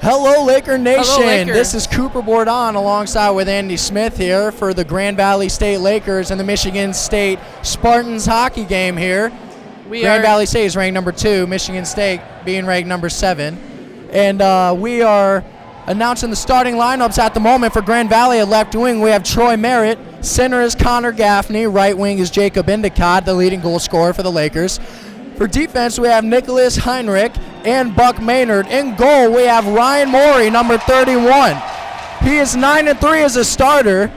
Hello, Laker Nation. Hello, Laker. This is Cooper Bourdon alongside with Andy Smith here for the Grand Valley State Lakers and the Michigan State Spartans hockey game here. Grand Valley State is ranked number 2, Michigan State being ranked number 7. And we are announcing the starting lineups at the moment. For Grand Valley at left wing, we have Troy Merritt. Center is Connor Gaffney. Right wing is Jacob Endicott, the leading goal scorer for the Lakers. For defense, we have Nicholas Heinrich and Buck Maynard. In goal, we have Ryan Morey, number 31. He is 9-3 as a starter,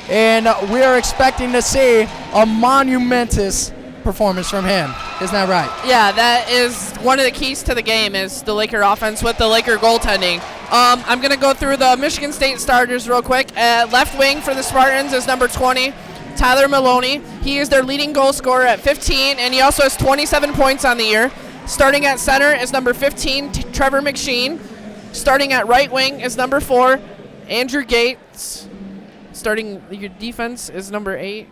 and we are expecting to see a monumentous performance from him. Isn't that right? Yeah, that is one of the keys to the game is the Laker offense with the Laker goaltending. I'm going to go through the Michigan State starters real quick. Left wing for the Spartans is number 20, Tyler Maloney. He is their leading goal scorer at 15, and he also has 27 points on the year. Starting at center is number 15, Trevor McSheen. Starting at right wing is number 4, Andrew Gates. Starting your defense is number 8.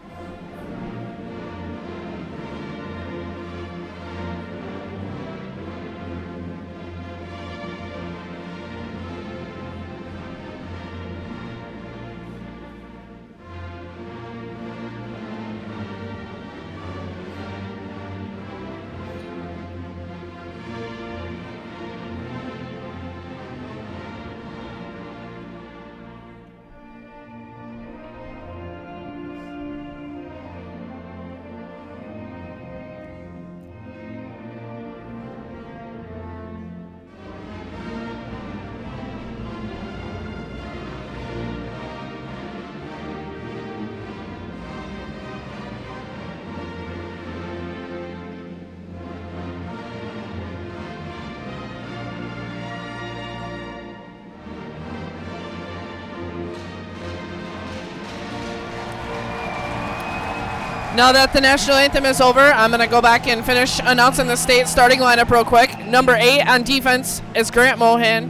Now that the national anthem is over, I'm going to go back and finish announcing the state starting lineup real quick. Number 8 on defense is Grant Mohan.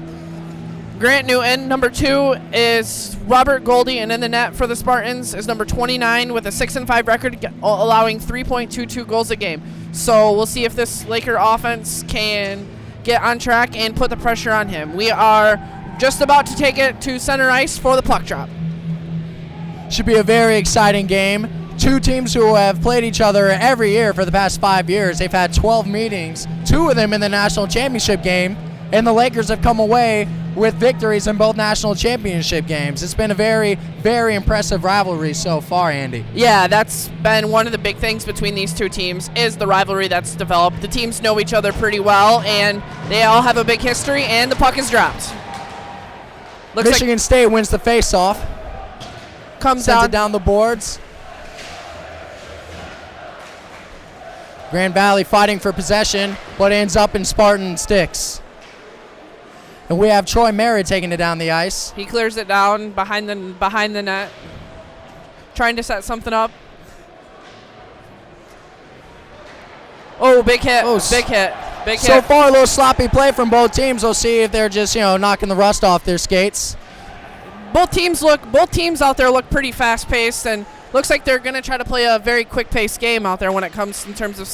Grant Newton. Number 2 is Robert Goldie, and in the net for the Spartans is number 29 with a 6-5 record, allowing 3.22 goals a game. So we'll see if this Laker offense can get on track and put the pressure on him. We are just about to take it to center ice for the puck drop. Should be a very exciting game. Two teams who have played each other every year for the past 5 years. They've had 12 meetings, 2 of them in the national championship game, and the Lakers have come away with victories in both national championship games. It's been a very, very impressive rivalry so far, Andy. Yeah, that's been one of the big things between these two teams is the rivalry that's developed. The teams know each other pretty well, and they all have a big history, and the puck is dropped. Michigan State wins the face-off. Sends it down the boards. Grand Valley fighting for possession, but ends up in Spartan sticks. And we have Troy Merritt taking it down the ice. He clears it down behind the net, trying to set something up. Oh, big hit, big hit. So far, a little sloppy play from both teams. We'll see if they're just, knocking the rust off their skates. Both teams out there look pretty fast-paced, and looks like they're going to try to play a very quick-paced game out there when it comes in terms of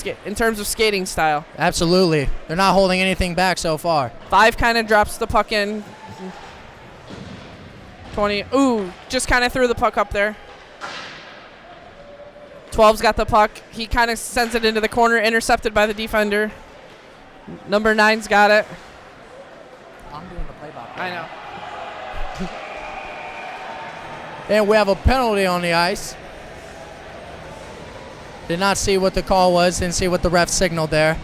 skating style. Absolutely. They're not holding anything back so far. 5 kind of drops the puck in. 20. Ooh, just kind of threw the puck up there. 12's got the puck. He kind of sends it into the corner, intercepted by the defender. Number 9's got it. I'm doing the play-by-play. I know. And we have a penalty on the ice. Did not see what the call was. Didn't see what the ref signaled there.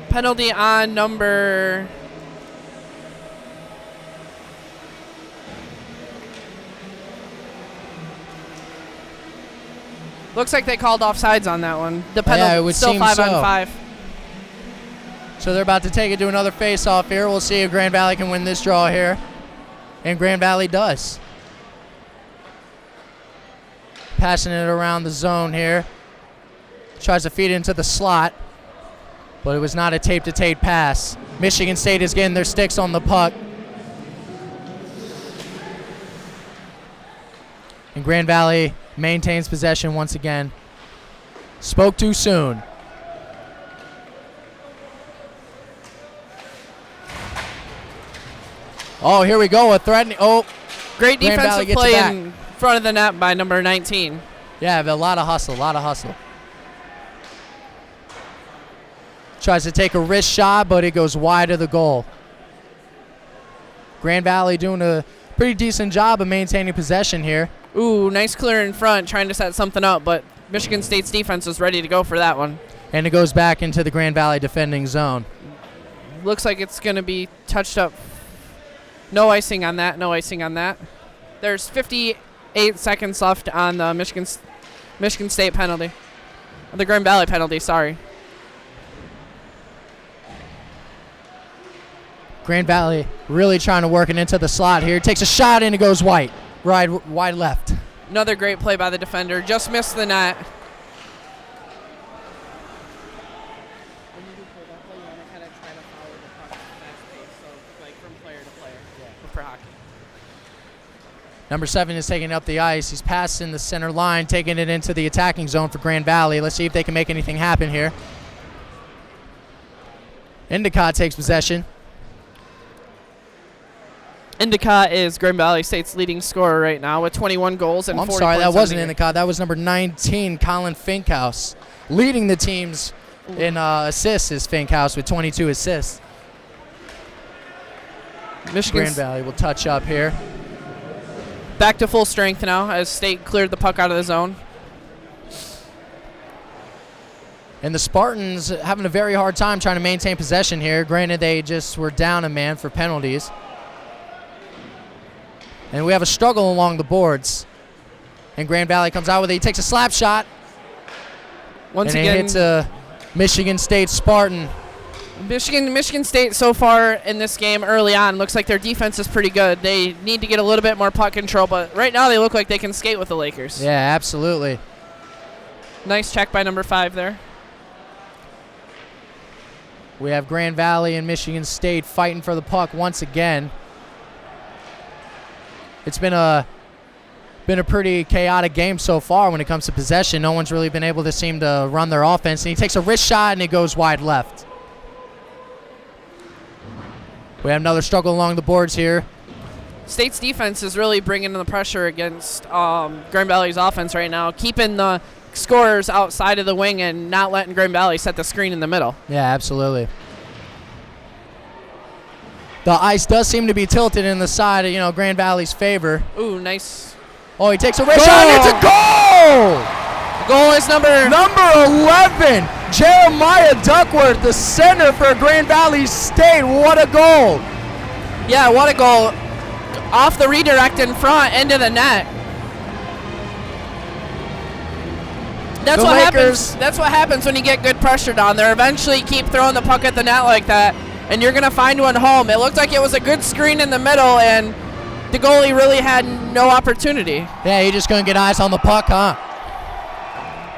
Penalty on number... Looks like they called offsides on that one. The penalty, it would still seem 5 so. on 5. So they're about to take it to another face-off here. We'll see if Grand Valley can win this draw here. And Grand Valley does. Passing it around the zone here. Tries to feed it into the slot. But it was not a tape-to-tape pass. Michigan State is getting their sticks on the puck. And Grand Valley maintains possession once again. Spoke too soon. Oh, here we go. A threatening. Oh, great Grand Valley defensive gets it play back. in front of the net by number 19. Yeah, a lot of hustle, Tries to take a wrist shot, but it goes wide of the goal. Grand Valley doing a pretty decent job of maintaining possession here. Ooh, nice clear in front, trying to set something up, but Michigan State's defense is ready to go for that one. And it goes back into the Grand Valley defending zone. Looks like it's going to be touched up. No icing on that. There's 58 seconds left on the Michigan State penalty. The Grand Valley penalty, sorry. Grand Valley really trying to work it into the slot here. Takes a shot and it goes wide left. Another great play by the defender. Just missed the net. When you do play that play, you want to kind of try to follow the puck fast pace, so like from player to player for hockey. Number 7 is taking up the ice. He's passing the center line, taking it into the attacking zone for Grand Valley. Let's see if they can make anything happen here. Endicott takes possession. Endicott is Grand Valley State's leading scorer right now with 21 goals and 40 points. I'm sorry, that wasn't Endicott. That was number 19, Colin Finkhouse. Leading the teams in assists is Finkhouse with 22 assists. Grand Valley will touch up here. Back to full strength now as State cleared the puck out of the zone. And the Spartans having a very hard time trying to maintain possession here. Granted, they just were down a man for penalties. And we have a struggle along the boards. And Grand Valley comes out with it. He takes a slap shot. Once again, again, it hits a Michigan State Spartan. Michigan State so far in this game early on looks like their defense is pretty good. They need to get a little bit more puck control, but right now they look like they can skate with the Lakers. Yeah, absolutely. Nice check by number 5 there. We have Grand Valley and Michigan State fighting for the puck once again. It's been a pretty chaotic game so far when it comes to possession. No one's really been able to seem to run their offense. And he takes a wrist shot and it goes wide left. We have another struggle along the boards here. State's defense is really bringing the pressure against Grand Valley's offense right now, keeping the scorers outside of the wing and not letting Grand Valley set the screen in the middle. Yeah, absolutely. The ice does seem to be tilted in the side of, Grand Valley's favor. Ooh, nice. Oh, he takes a wrist shot and it's a goal! The goal is number 11, Jeremiah Duckworth, the center for Grand Valley State. What a goal! Yeah, what a goal. Off the redirect in front, into the net. That's what happens. That's what happens when you get good pressure down there. Eventually, keep throwing the puck at the net like that, and you're going to find one home. It looked like it was a good screen in the middle, and the goalie really had no opportunity. Yeah, he just couldn't get eyes on the puck, huh?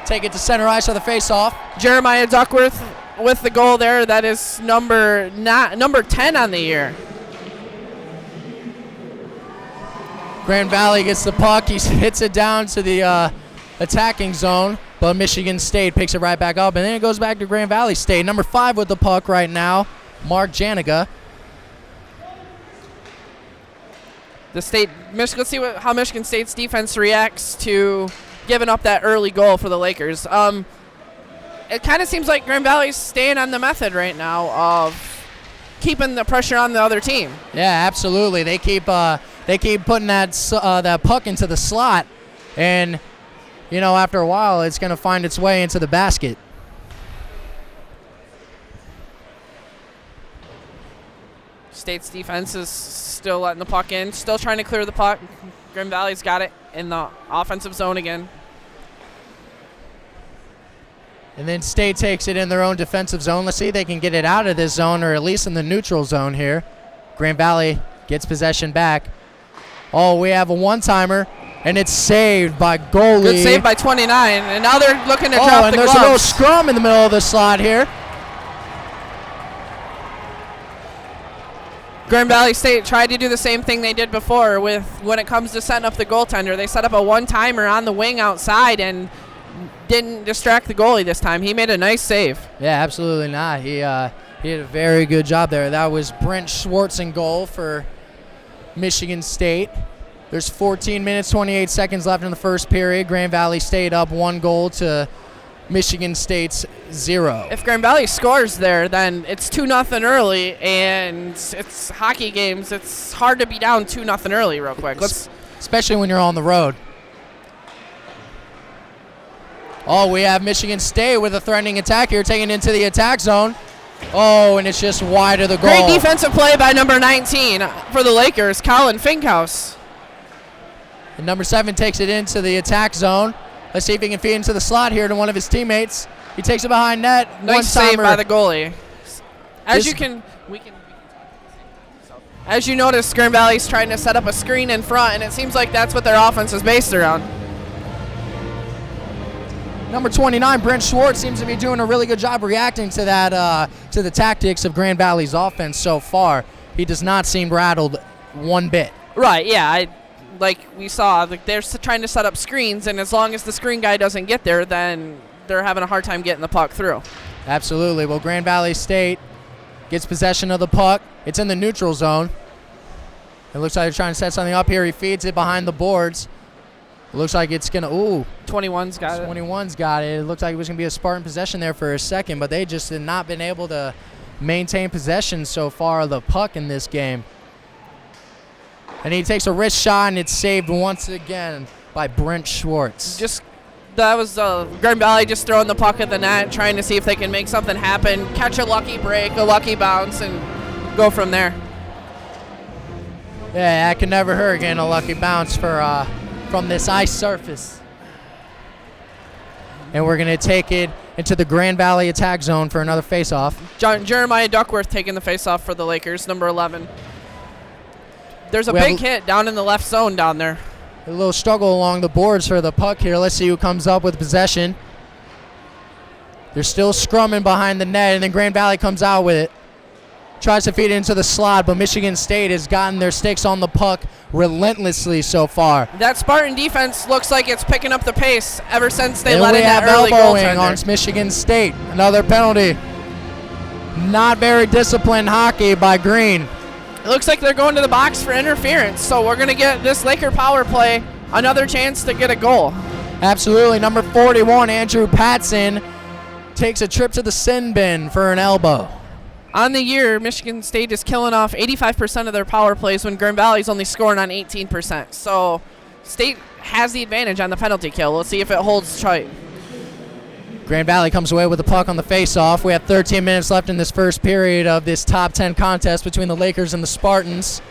Take it to center ice for the face-off. Jeremiah Duckworth with the goal there. That is number 10 on the year. Grand Valley gets the puck. He hits it down to the attacking zone, but Michigan State picks it right back up, and then it goes back to Grand Valley State. Number 5 with the puck right now, Mark Janiga. Let's see how Michigan State's defense reacts to giving up that early goal for the Lakers. It kind of seems like Grand Valley's staying on the method right now of keeping the pressure on the other team. Yeah, absolutely. They keep putting that puck into the slot, and after a while, it's going to find its way into the basket. State's defense is still letting the puck in, still trying to clear the puck. Grand Valley's got it in the offensive zone again. And then State takes it in their own defensive zone. Let's see if they can get it out of this zone, or at least in the neutral zone here. Grand Valley gets possession back. Oh, we have a one-timer, and it's saved by goalie. Good save by 29, and now they're looking to drop the gloves. And there's a little scrum in the middle of the slot here. Grand Valley State tried to do the same thing they did before with when it comes to setting up the goaltender. They set up a one-timer on the wing outside and didn't distract the goalie this time. He made a nice save. Yeah, absolutely not. He did a very good job there. That was Brent Schwartz in goal for Michigan State. There's 14 minutes, 28 seconds left in the first period. Grand Valley State up 1 goal to Michigan State's 0. If Grand Valley scores there, then it's 2-0 early, and it's hockey games. It's hard to be down 2-0 early real quick. Especially when you're on the road. Oh, we have Michigan State with a threatening attack here, taking into the attack zone. Oh, and it's just wide of the goal. Great defensive play by number 19 for the Lakers, Colin Finkhouse. And number 7 takes it into the attack zone. Let's see if he can feed into the slot here to one of his teammates. He takes it behind net. Nice save by the goalie. As you notice, Grand Valley's trying to set up a screen in front, and it seems like that's what their offense is based around. Number 29, Brent Schwartz, seems to be doing a really good job reacting to that, to the tactics of Grand Valley's offense so far. He does not seem rattled one bit. Right, yeah. Like we saw, they're trying to set up screens, and as long as the screen guy doesn't get there, then they're having a hard time getting the puck through. Absolutely. Well, Grand Valley State gets possession of the puck. It's in the neutral zone. It looks like they're trying to set something up here. He feeds it behind the boards. It looks like it's going to, 21's got it. 21's got it. It looked like it was going to be a Spartan possession there for a second, but they just have not been able to maintain possession so far of the puck in this game. And he takes a wrist shot, and it's saved once again by Brent Schwartz. That was Grand Valley just throwing the puck at the net, trying to see if they can make something happen, catch a lucky break, a lucky bounce, and go from there. Yeah, that can never hurt, getting a lucky bounce from this ice surface. And we're going to take it into the Grand Valley attack zone for another face-off. Jeremiah Duckworth taking the face-off for the Lakers, number 11. There's a big hit down in the left zone down there. A little struggle along the boards for the puck here. Let's see who comes up with possession. They're still scrumming behind the net, and then Grand Valley comes out with it. Tries to feed it into the slot, but Michigan State has gotten their sticks on the puck relentlessly so far. That Spartan defense looks like it's picking up the pace ever since they let in that early goaltender. On Michigan State. Another penalty. Not very disciplined hockey by Green. It looks like they're going to the box for interference, so we're going to get this Laker power play another chance to get a goal. Absolutely. Number 41, Andrew Patson, takes a trip to the sin bin for an elbow. On the year, Michigan State is killing off 85% of their power plays when Grand Valley's only scoring on 18%. So State has the advantage on the penalty kill. Let's see if it holds tight. Grand Valley comes away with the puck on the face-off. We have 13 minutes left in this first period of this top 10 contest between the Lakers and the Spartans.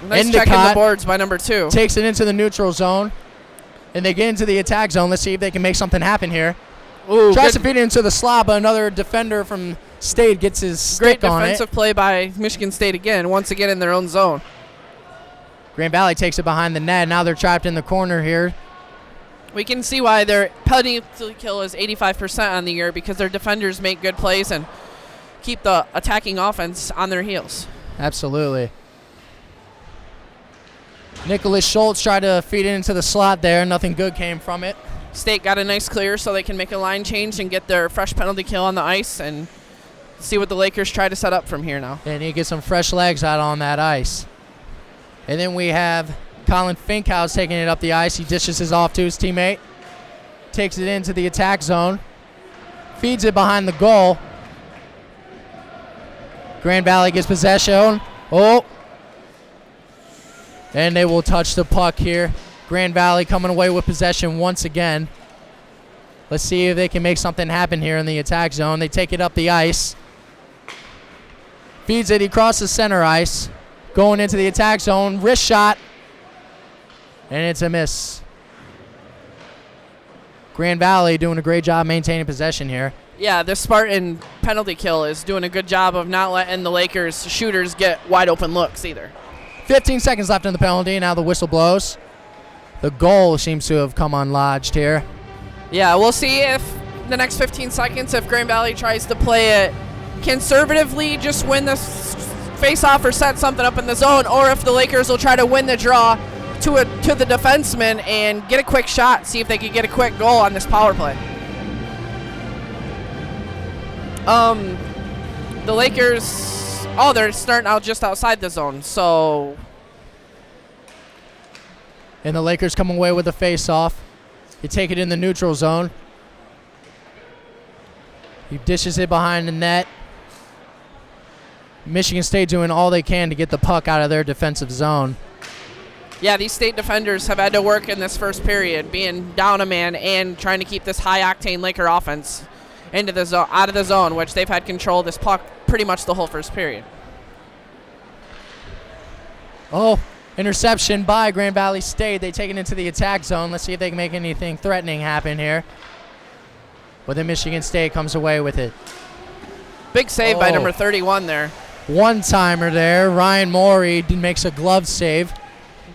Nice check in the boards by number 2. Takes it into the neutral zone, and they get into the attack zone. Let's see if they can make something happen here. Ooh, tries to feed it into the slot, but another defender from State gets his stick on it. Great defensive play by Michigan State again, once again in their own zone. Grand Valley takes it behind the net. Now they're trapped in the corner here. We can see why their penalty kill is 85% on the year, because their defenders make good plays and keep the attacking offense on their heels. Absolutely. Nicholas Schultz tried to feed it into the slot there. Nothing good came from it. State got a nice clear so they can make a line change and get their fresh penalty kill on the ice and see what the Lakers try to set up from here now. And he gets some fresh legs out on that ice. And then we have Colin Finkhouse taking it up the ice. He dishes it off to his teammate. Takes it into the attack zone. Feeds it behind the goal. Grand Valley gets possession. Oh. And they will touch the puck here. Grand Valley coming away with possession once again. Let's see if they can make something happen here in the attack zone. They take it up the ice. Feeds it. He crosses center ice. Going into the attack zone. Wrist shot. And it's a miss. Grand Valley doing a great job maintaining possession here. Yeah, this Spartan penalty kill is doing a good job of not letting the Lakers shooters get wide open looks either. 15 seconds left in the penalty. Now the whistle blows. The goal seems to have come unlodged here. Yeah, we'll see if the next 15 seconds, if Grand Valley tries to play it conservatively just win the face-off or set something up in the zone, or if the Lakers will try to win the draw to the defenseman and get a quick shot, see if they can get a quick goal on this power play. The Lakers, they're starting out just outside the zone, so. And the Lakers come away with a face-off. You take it in the neutral zone. He dishes it behind the net. Michigan State doing all they can to get the puck out of their defensive zone. Yeah, these state defenders have had to work in this first period, being down a man and trying to keep this high-octane Laker offense into the zone, out of the zone, which they've had control of this puck pretty much the whole first period. Oh, interception by Grand Valley State. They take it into the attack zone. Let's see if they can make anything threatening happen here. But then Michigan State comes away with it. Big save by number 31 there. One-timer there. Ryan Morey makes a glove save.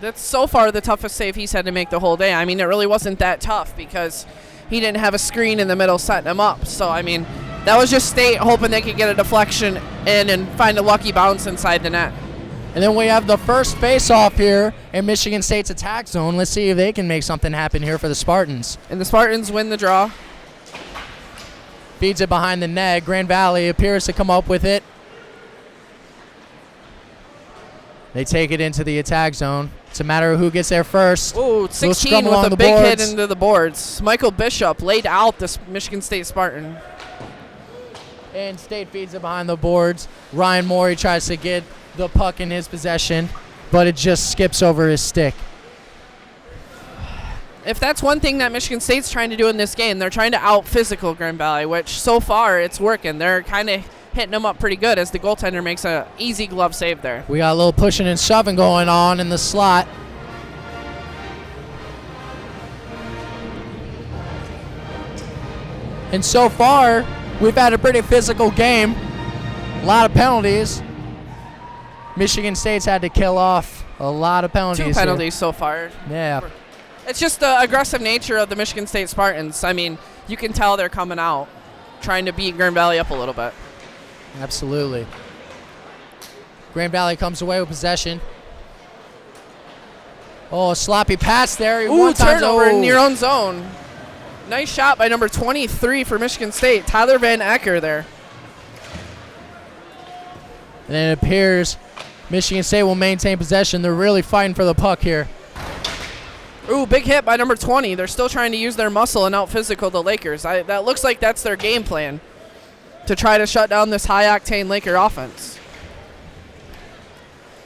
That's so far the toughest save he's had to make the whole day. I mean, it really wasn't that tough because he didn't have a screen in the middle setting him up. So, I mean, that was just State hoping they could get a deflection in and find a lucky bounce inside the net. And then we have the first face-off here in Michigan State's attack zone. Let's see if they can make something happen here for the Spartans. And the Spartans win the draw. Feeds it behind the net. Grand Valley appears to come up with it. They take it into the attack zone. It's a matter of who gets there first. Ooh, 16 with a big hit into the boards. Michael Bishop laid out this Michigan State Spartan. And State feeds it behind the boards. Ryan Morey tries to get the puck in his possession, but it just skips over his stick. If that's one thing that Michigan State's trying to do in this game, they're trying to out-physical Grand Valley, which so far it's working. They're kind of hitting them up pretty good as the goaltender makes an easy glove save there. We got a little pushing and shoving going on in the slot. And so far, we've had a pretty physical game. A lot of penalties. Michigan State's had to kill off a lot of penalties. 2 penalties so far. Yeah. It's just the aggressive nature of the Michigan State Spartans. I mean, you can tell they're coming out, trying to beat Grand Valley up a little bit. Absolutely. Grand Valley comes away with possession. Oh, a sloppy pass there. Ooh, turnover in your own zone. Nice shot by number 23 for Michigan State, Tyler Van Ecker there. And it appears Michigan State will maintain possession. They're really fighting for the puck here. Ooh, big hit by number 20. They're still trying to use their muscle and out-physical the Lakers. That looks like that's their game plan, to try to shut down this high-octane Laker offense.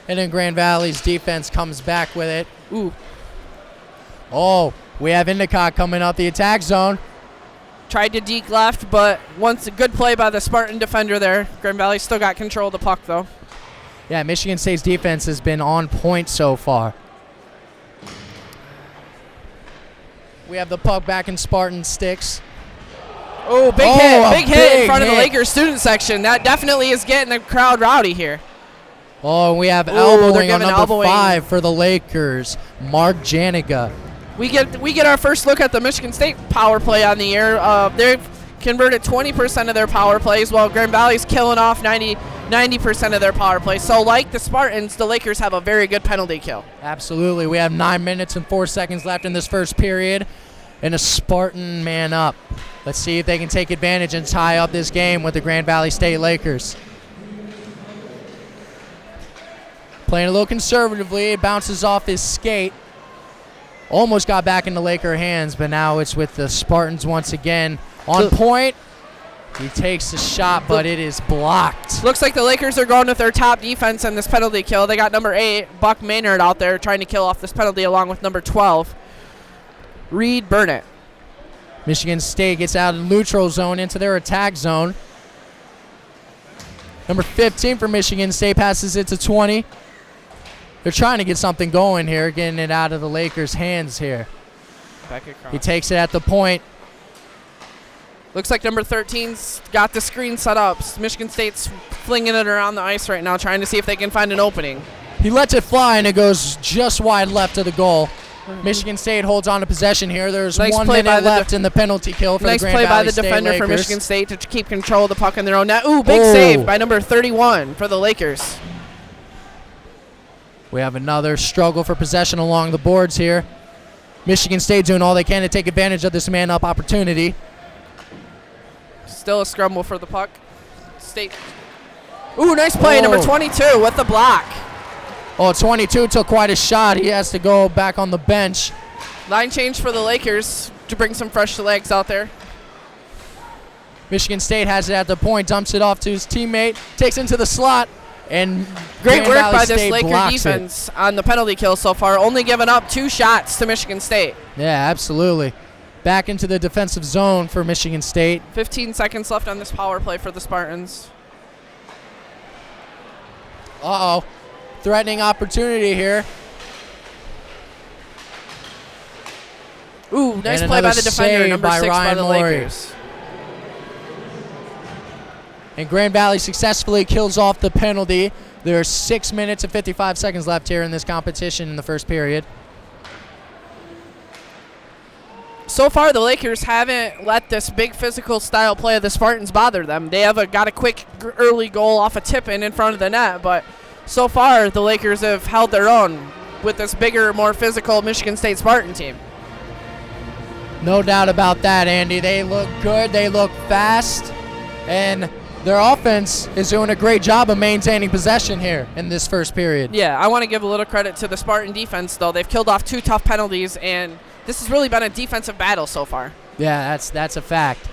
And then Grand Valley's defense comes back with it. Ooh. Oh, we have Endicott coming up the attack zone. Tried to deke left, but once a good play by the Spartan defender there. Grand Valley still got control of the puck, though. Yeah, Michigan State's defense has been on point so far. We have the puck back in Spartan sticks. Oh, big hit in front of the Lakers student section. That definitely is getting the crowd rowdy here. Oh, we have elbowing on number 5 for the Lakers, Mark Janiga. We get our first look at the Michigan State power play on the air. They've converted 20% of their power plays, while Grand Valley's killing off 90% of their power plays. So like the Spartans, the Lakers have a very good penalty kill. Absolutely. We have 9 minutes and 4 seconds left in this first period, and a Spartan man up. Let's see if they can take advantage and tie up this game with the Grand Valley State Lakers. Playing a little conservatively. It bounces off his skate. Almost got back into Laker hands, but now it's with the Spartans once again. On point. He takes the shot, but it is blocked. Looks like the Lakers are going with their top defense in this penalty kill. They got number 8, Buck Maynard, out there trying to kill off this penalty along with number 12, Reed Burnett. Michigan State gets out of the neutral zone into their attack zone. Number 15 for Michigan State passes it to 20. They're trying to get something going here, getting it out of the Lakers' hands here. Back across. He takes it at the point. Looks like number 13's got the screen set up. Michigan State's flinging it around the ice right now, trying to see if they can find an opening. He lets it fly, and it goes just wide left of the goal. Michigan State holds on to possession here. There's Nice 1 play by minute the left in the penalty kill for Nice the Grand play by Valley the State defender Lakers. for Michigan State to keep control of the puck in their own net. Ooh, big save by number 31 for the Lakers. We have another struggle for possession along the boards here. Michigan State doing all they can to take advantage of this man-up opportunity. Still a scramble for the puck. State. Ooh, nice play, number 22 with the block. Oh, 22 took quite a shot. He has to go back on the bench. Line change for the Lakers to bring some fresh legs out there. Michigan State has it at the point, dumps it off to his teammate, takes into the slot, and great Grand work Valley by this State Laker blocks defense on the penalty kill so far, only giving up 2 shots to Michigan State. Yeah, absolutely. Back into the defensive zone for Michigan State. 15 seconds left on this power play for the Spartans. Uh-oh. Threatening opportunity here. Ooh, nice And play by another the defender, save number by 6 by Ryan the Morey. Lakers. And Grand Valley successfully kills off the penalty. There are 6 minutes and 55 seconds left here in this competition in the first period. So far, the Lakers haven't let this big physical style play of the Spartans bother them. They have got a quick early goal off a tip-in in front of the net, but so far the Lakers have held their own with this bigger, more physical Michigan State Spartan team. No doubt about that, Andy. They look good, they look fast, and their offense is doing a great job of maintaining possession here in this first period. Yeah, I want to give a little credit to the Spartan defense, though. They've killed off 2 tough penalties, and this has really been a defensive battle so far. Yeah, that's a fact.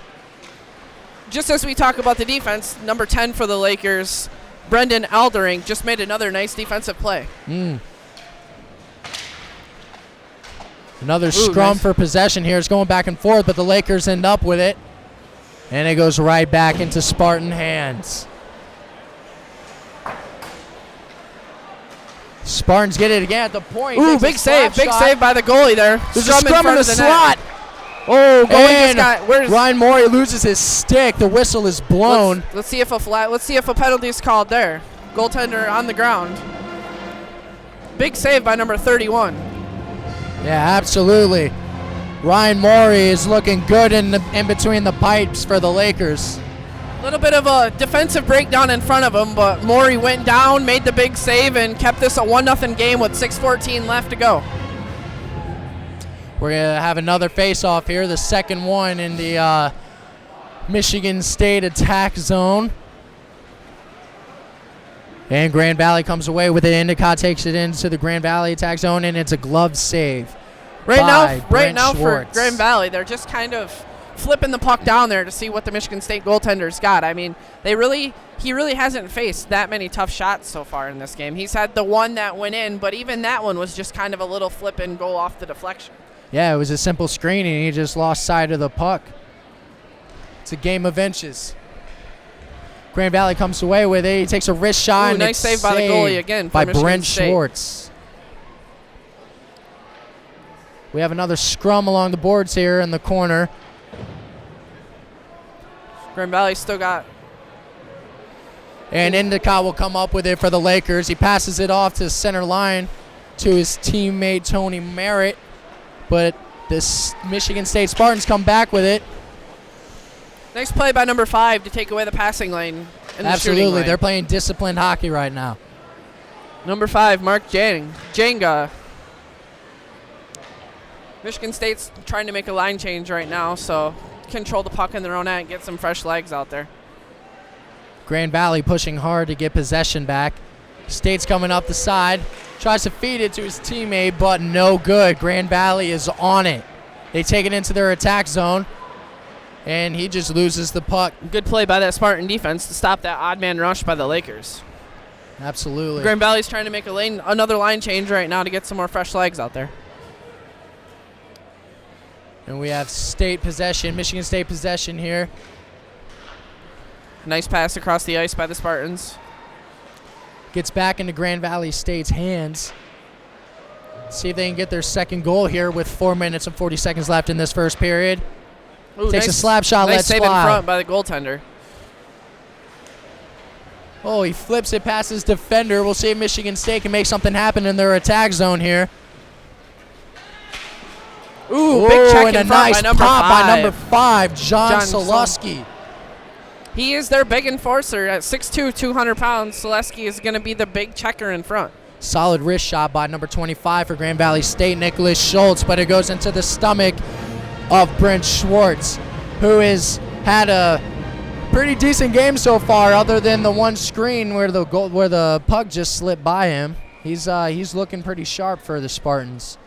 Just as we talk about the defense, number 10 for the Lakers, Brendan Aldering, just made another nice defensive play. Another scrum nice. for possession here. It's going back and forth, but the Lakers end up with it. And it goes right back into Spartan hands. Spartans get it again at the point. Ooh, big save by the goalie there. There's a scrum in the slot. Oh, goalie And just got. Where's Ryan Morey loses his stick. The whistle is blown. Let's see if a penalty is called there. Goaltender on the ground. Big save by number 31. Yeah, absolutely. Ryan Morey is looking good in between the pipes for the Lakers. A little bit of a defensive breakdown in front of him, but Morey went down, made the big save, and kept this a 1-0 game with 6:14 left to go. We're going to have another face-off here, the second one in the Michigan State attack zone. And Grand Valley comes away with it. Endicott takes it into the Grand Valley attack zone, and it's a glove save. Right Brent now for Schwartz. Grand Valley, they're just kind of flipping the puck down there to see what the Michigan State goaltender's got. I mean, he really hasn't faced that many tough shots so far in this game. He's had the one that went in, but even that one was just kind of a little flip and goal off the deflection. Yeah, it was a simple screen, and he just lost sight of the puck. It's a game of inches. Grand Valley comes away with it. He takes a wrist shot. Ooh, and nice it's save by the goalie again by for Michigan Brent State. Schwartz. We have another scrum along the boards here in the corner. Grand Valley still got. And Endicott will come up with it for the Lakers. He passes it off to the center line to his teammate Tony Merritt. But this Michigan State Spartans come back with it. Nice play by number 5 to take away the passing lane. And Absolutely. The shooting They're lane. playing disciplined hockey right now. Number 5, Mark Jenga. Michigan State's trying to make a line change right now, so control the puck in their own net and get some fresh legs out there. Grand Valley pushing hard to get possession back. State's coming up the side. Tries to feed it to his teammate, but no good. Grand Valley is on it. They take it into their attack zone, and he just loses the puck. Good play by that Spartan defense to stop that odd man rush by the Lakers. Absolutely. Grand Valley's trying to make another line change right now to get some more fresh legs out there. And we have state possession, Michigan State possession here. Nice pass across the ice by the Spartans. Gets back into Grand Valley State's hands. See if they can get their second goal here with 4 minutes and 40 seconds left in this first period. Ooh, Takes a slap shot, nice lets save fly. in front by the goaltender. Oh, he flips it past his defender. We'll see if Michigan State can make something happen in their attack zone here. Ooh, big check and in a front nice by number pop 5. by number 5, John John Selesky. He is their big enforcer at 6'2", 200 pounds. Selesky is going to be the big checker in front. Solid wrist shot by number 25 for Grand Valley State, Nicholas Schultz, but it goes into the stomach of Brent Schwartz, who has had a pretty decent game so far, other than the one screen where the puck just slipped by him. He's looking pretty sharp for the Spartans.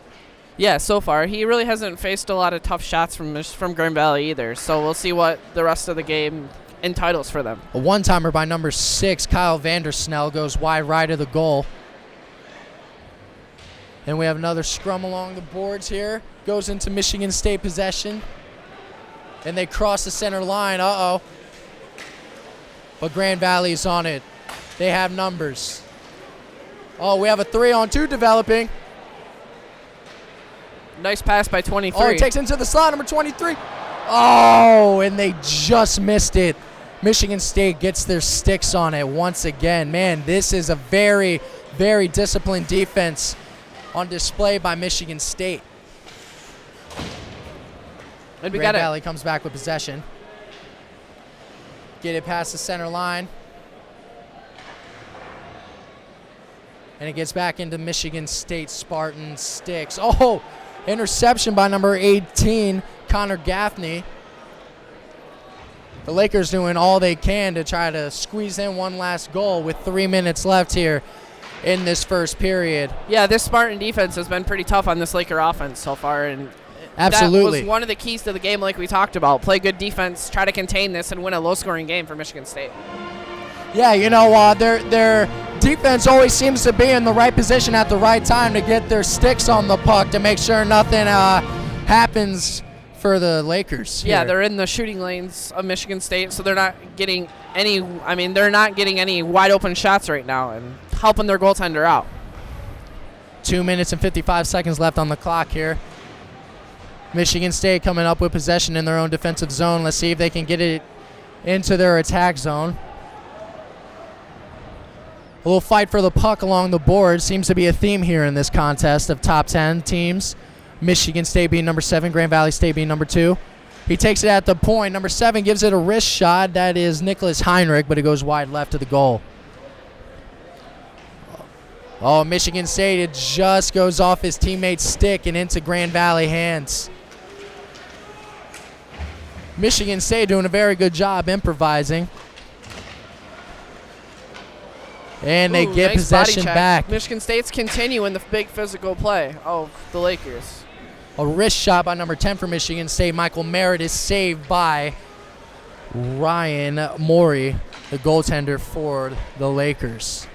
Yeah, so far. He really hasn't faced a lot of tough shots from Grand Valley either, so we'll see what the rest of the game entitles for them. A one-timer by number 6, Kyle Vandersnell, goes wide right of the goal. And we have another scrum along the boards here. Goes into Michigan State possession. And they cross the center line. Uh-oh. But Grand Valley's on it. They have numbers. Oh, we have a 3-on-2 developing. Nice pass by 23. Oh, it takes into the slot, number 23. Oh, and they just missed it. Michigan State gets their sticks on it once again. Man, this is a very, very disciplined defense on display by Michigan State. And we Grand got Valley comes back with possession. Get it past the center line. And it gets back into Michigan State Spartan sticks. Oh, interception by number 18, Connor Gaffney. The Lakers doing all they can to try to squeeze in one last goal with 3 minutes left here in this first period. Yeah, this Spartan defense has been pretty tough on this Laker offense so far, and absolutely, that was one of the keys to the game, like we talked about. Play good defense, try to contain this, and win a low-scoring game for Michigan State. Yeah, you know, their defense always seems to be in the right position at the right time to get their sticks on the puck to make sure nothing happens for the Lakers here. Yeah, they're in the shooting lanes of Michigan State, so they're not getting any. I mean, they're not getting any wide open shots right now, and helping their goaltender out. 2 minutes and 55 seconds left on the clock here. Michigan State coming up with possession in their own defensive zone. Let's see if they can get it into their attack zone. A little fight for the puck along the board seems to be a theme here in this contest of top 10 teams. Michigan State being number 7, Grand Valley State being number 2. He takes it at the point. Number 7 gives it a wrist shot. That is Nicholas Heinrich, but it goes wide left of the goal. Oh, Michigan State, it just goes off his teammate's stick and into Grand Valley hands. Michigan State doing a very good job improvising. And they get nice possession back. Michigan State's continuing the big physical play of the Lakers. A wrist shot by number 10 for Michigan State. Michael Merritt is saved by Ryan Morey, the goaltender for the Lakers.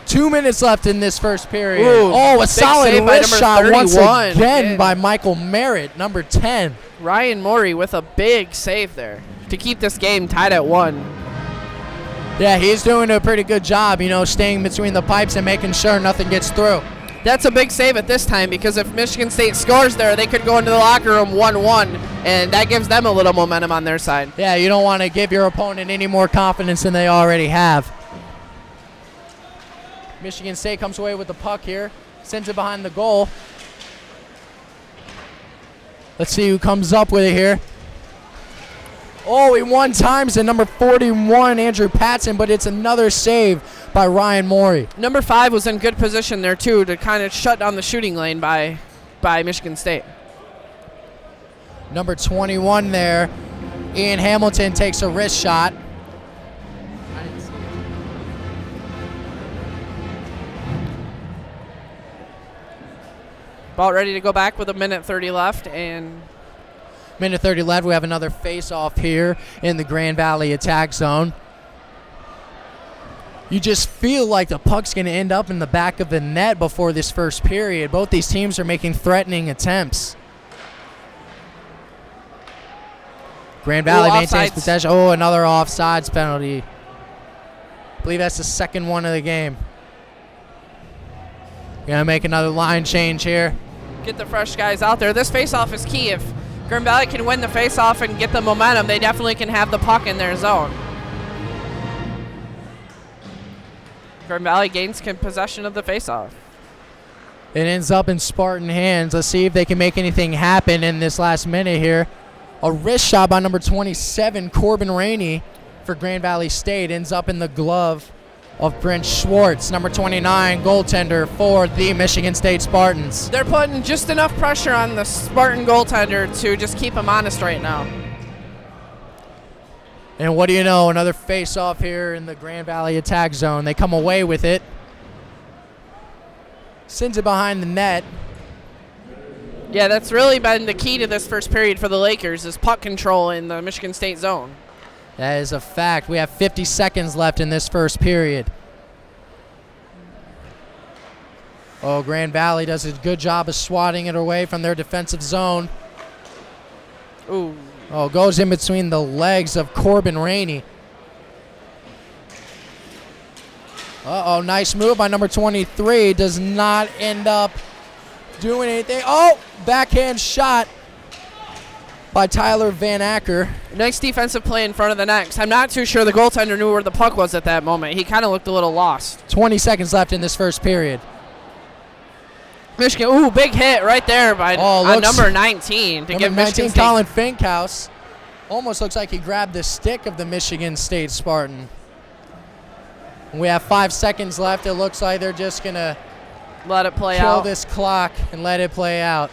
2 minutes left in this first period. Ooh, a solid wrist shot once 31. again by Michael Merritt, number 10. Ryan Morey with a big save there to keep this game tied at 1. Yeah, he's doing a pretty good job, you know, staying between the pipes and making sure nothing gets through. That's a big save at this time, because if Michigan State scores there, they could go into the locker room 1-1, and that gives them a little momentum on their side. Yeah, you don't want to give your opponent any more confidence than they already have. Michigan State comes away with the puck here, sends it behind the goal. Let's see who comes up with it here. Oh, he one times to number 41, Andrew Patson, but it's another save by Ryan Morey. Number 5 was in good position there, too, to kind of shut down the shooting lane by Michigan State. Number 21 there, Ian Hamilton takes a wrist shot. About ready to go back with 1:30 left, and Minute 30 left. We have another face-off here in the Grand Valley attack zone. You just feel like the puck's going to end up in the back of the net before this first period. Both these teams are making threatening attempts. Grand Valley maintains possession. Oh, another offsides penalty. I believe that's the second one of the game. Going to make another line change here. Get the fresh guys out there. This face-off is key. If Grand Valley can win the face-off and get the momentum, they definitely can have the puck in their zone. Grand Valley gains possession of the face-off. It ends up in Spartan hands. Let's see if they can make anything happen in this last minute here. A wrist shot by number 27, Corbin Rainey for Grand Valley State. Ends up in the glove of Brent Schwartz, number 29, goaltender for the Michigan State Spartans. They're putting just enough pressure on the Spartan goaltender to just keep him honest right now. And what do you know? Another face-off here in the Grand Valley attack zone. They come away with it. Sends it behind the net. Yeah, that's really been the key to this first period for the Lakers is puck control in the Michigan State zone. That is a fact. We have 50 seconds left in this first period. Oh, Grand Valley does a good job of swatting it away from their defensive zone. Ooh. Oh, goes in between the legs of Corbin Rainey. Uh-oh, nice move by number 23. Does not end up doing anything. Oh, backhand shot by Tyler Van Acker. Nice defensive play in front of the net. 'Cause I'm not too sure the goaltender knew where the puck was at that moment. He kind of looked a little lost. 20 seconds left in this first period. Michigan, ooh, big hit right there by number 19 to give Michigan State. Colin Finkhouse. Almost looks like he grabbed the stick of the Michigan State Spartan. We have 5 seconds left. It looks like they're just going to let it play kill out. this clock and let it play out.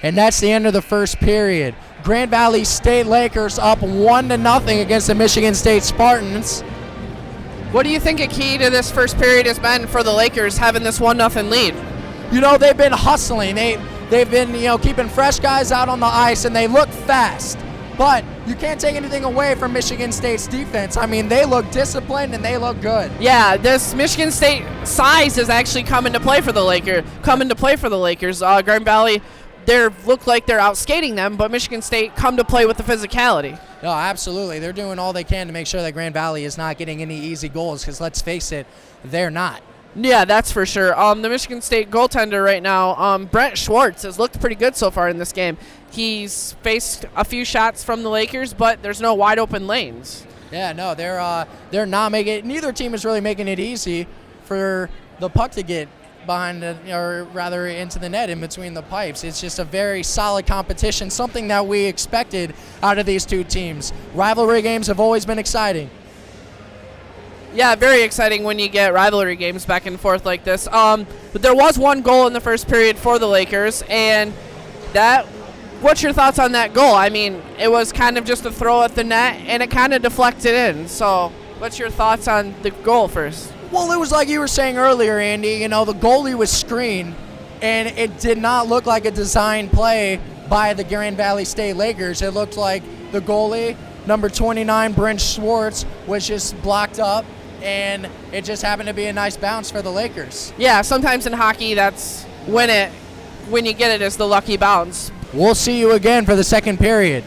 And that's the end of the first period. Grand Valley State Lakers up 1-0 against the Michigan State Spartans. What do you think a key to this first period has been for the Lakers having this 1-0 lead? You know, they've been hustling. They've been, keeping fresh guys out on the ice, and they look fast. But you can't take anything away from Michigan State's defense. I mean, they look disciplined and they look good. Yeah, this Michigan State size is actually coming to play for the Lakers. Grand Valley, they look like they're out skating them, but Michigan State come to play with the physicality. No, absolutely. They're doing all they can to make sure that Grand Valley is not getting any easy goals, because let's face it, they're not. Yeah, that's for sure. The Michigan State goaltender right now, Brent Schwartz, has looked pretty good so far in this game. He's faced a few shots from the Lakers, but there's no wide open lanes. Yeah, no, they're not making it. Neither team is really making it easy for the puck to get behind or rather into the net in between the pipes. It's just a very solid competition, something that we expected out of these two teams. Rivalry games have always been exciting. Yeah, very exciting when you get rivalry games back and forth like this. But there was one goal in the first period for the Lakers, and what's your thoughts on that goal? I mean, it was kind of just a throw at the net, and it kind of deflected in. So what's your thoughts on the goal first? Well, it was like you were saying earlier, Andy. The goalie was screened, and it did not look like a design play by the Grand Valley State Lakers. It looked like the goalie, number 29, Brent Schwartz, was just blocked up, and it just happened to be a nice bounce for the Lakers. Yeah, sometimes in hockey, that's when you get it is the lucky bounce. We'll see you again for the second period.